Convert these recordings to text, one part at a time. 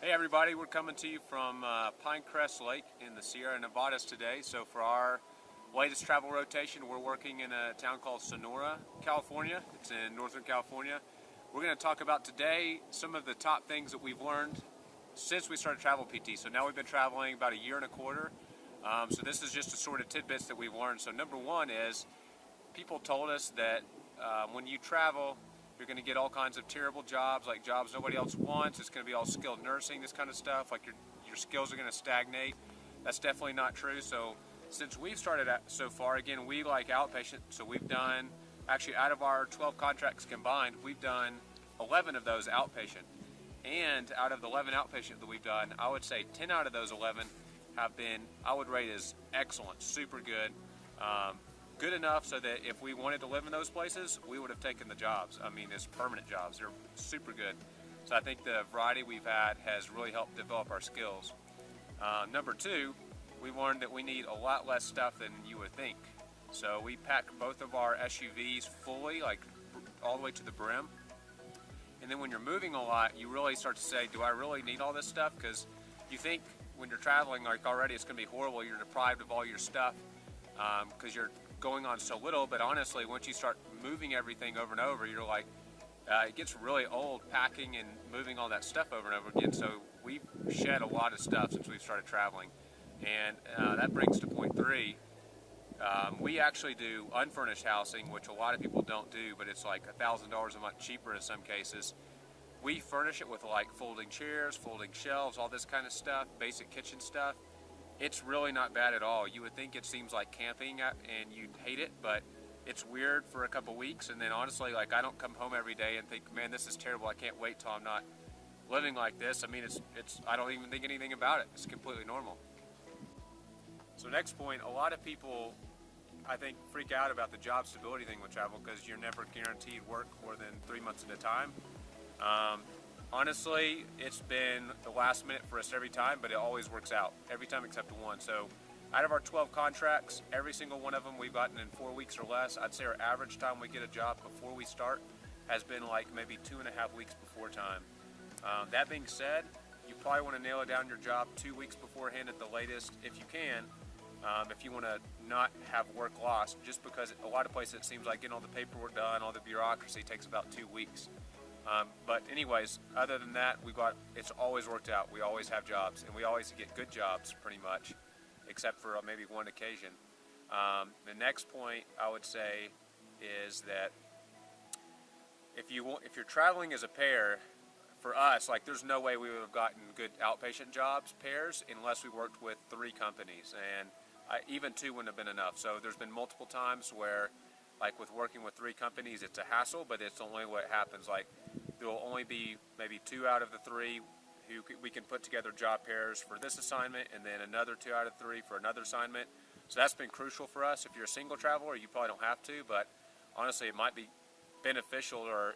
Hey everybody, we're coming to you from Pinecrest Lake in the Sierra Nevadas today. So for our latest travel rotation, we're working in a town called Sonora, California. It's in Northern California. We're going to talk about today some of the top things that we've learned since we started Travel PT. So now we've been traveling about a year and a quarter. So this is just a sort of tidbits that we've learned. So number one is people told us that when you travel, you're going to get all kinds of terrible jobs, like jobs nobody else wants. It's going to be all skilled nursing, this kind of stuff. Like your skills are going to stagnate. That's definitely not true. So since we've started so far, again, we like outpatient. So we've done, actually out of our 12 contracts combined, we've done 11 of those outpatient. And out of the 11 outpatient that we've done, I would say 10 out of those 11 have been, I would rate as excellent, super good. Good enough so that if we wanted to live in those places, we would have taken the jobs. I mean, it's permanent jobs. They're super good. So I think the variety we've had has really helped develop our skills. Number two, we learned that we need a lot less stuff than you would think. So we pack both of our SUVs fully, like all the way to the brim. And then when you're moving a lot, you really start to say, do I really need all this stuff? Because you think when you're traveling, like already it's going to be horrible. You're deprived of all your stuff because you're going on so little, but honestly, once you start moving everything over and over, you're like, it gets really old packing and moving all that stuff over and over again. So we've shed a lot of stuff since we've started traveling. And that brings to point three. We actually do unfurnished housing, which a lot of people don't do, but it's like $1,000 a month cheaper in some cases. We furnish it with like folding chairs, folding shelves, all this kind of stuff, basic kitchen stuff. It's really not bad at all. You would think it seems like camping and you'd hate it, but it's weird for a couple weeks, and then honestly, like, I don't come home every day and think, man, this is terrible. I can't wait till I'm not living like this. I mean, it's I don't even think anything about it. It's completely normal. So next point, a lot of people, I think, freak out about the job stability thing with travel because you're never guaranteed work more than 3 months at a time. Honestly, it's been the last minute for us every time, but it always works out, every time except one. So out of our 12 contracts, every single one of them we've gotten in 4 weeks or less. I'd say our average time we get a job before we start has been like maybe 2.5 weeks before time. That being said, you probably want to nail it down your job 2 weeks beforehand at the latest if you can, if you want to not have work lost, just because a lot of places it seems like getting all the paperwork done, all the bureaucracy takes about 2 weeks. But anyways, other than that, it's always worked out. We always have jobs, and we always get good jobs pretty much, except for maybe one occasion. The next point I would say is that if you're traveling as a pair, for us, like, there's no way we would have gotten good outpatient jobs pairs unless we worked with 3 companies, and even 2 wouldn't have been enough. So there's been multiple times where, like with working with 3 companies, it's a hassle, but it's only what happens. Like, there will only be maybe 2 out of the 3 who we can put together job pairs for this assignment, and then another 2 out of 3 for another assignment. So that's been crucial for us. If you're a single traveler, you probably don't have to, but honestly, it might be beneficial. Or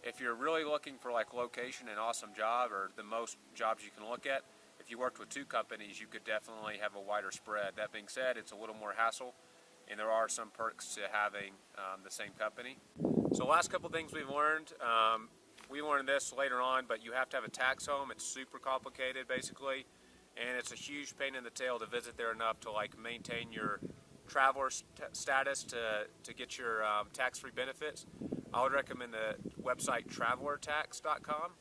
if you're really looking for like location and awesome job, or the most jobs you can look at, if you worked with 2 companies, you could definitely have a wider spread. That being said, it's a little more hassle, and there are some perks to having the same company. So last couple things we've learned, we learned this later on, but you have to have a tax home. It's super complicated basically, and it's a huge pain in the tail to visit there enough to like maintain your traveler status to get your tax-free benefits. I would recommend the website travelertax.com.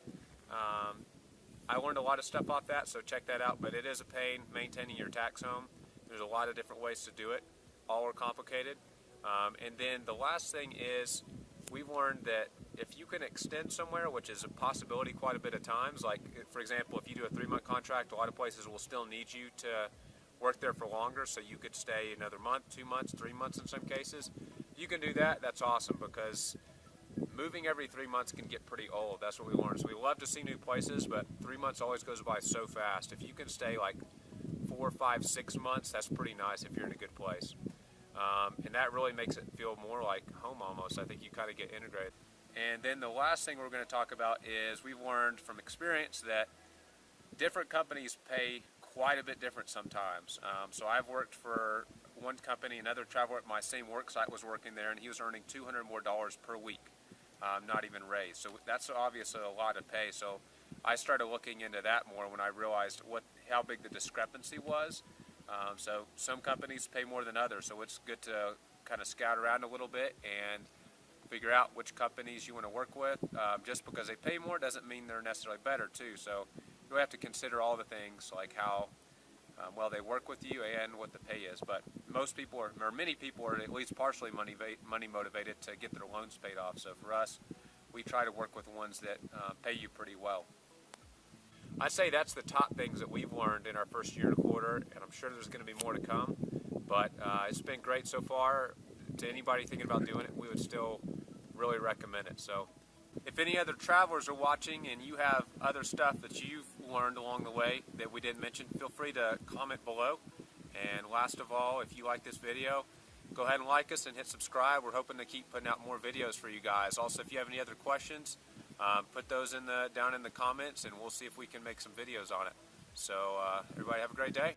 I learned a lot of stuff off that, so check that out, but it is a pain maintaining your tax home. There's a lot of different ways to do it. All are complicated. And then the last thing is, we've learned that if you can extend somewhere, which is a possibility quite a bit of times, like for example, if you do a 3-month contract, a lot of places will still need you to work there for longer, so you could stay another month, 2 months, 3 months in some cases. You can do that. That's awesome, because moving every 3 months can get pretty old. That's what we learned. So we love to see new places, but 3 months always goes by so fast. If you can stay like 4, 5, 6 months, that's pretty nice if you're in a good place. And that really makes it feel more like home almost. I think you kind of get integrated. And then the last thing we're going to talk about is we've learned from experience that different companies pay quite a bit different sometimes. So I've worked for one company, another traveler at my same work site was working there, and he was earning $200 more per week, not even raised. So that's obviously a lot of pay. So I started looking into that more when I realized how big the discrepancy was. So some companies pay more than others, so it's good to kind of scout around a little bit and figure out which companies you want to work with. Just because they pay more doesn't mean they're necessarily better too. So you have to consider all the things like how well they work with you and what the pay is. But most people or many people are at least partially money motivated to get their loans paid off. So for us, we try to work with ones that pay you pretty well. I'd say that's the top things that we've learned in our first year and a quarter, and I'm sure there's going to be more to come. But it's been great so far. To anybody thinking about doing it, we would still really recommend it. So if any other travelers are watching and you have other stuff that you've learned along the way that we didn't mention, feel free to comment below. And last of all, if you like this video, go ahead and like us and hit subscribe. We're hoping to keep putting out more videos for you guys. Also, if you have any other questions, put those down in the comments, and we'll see if we can make some videos on it. So everybody have a great day.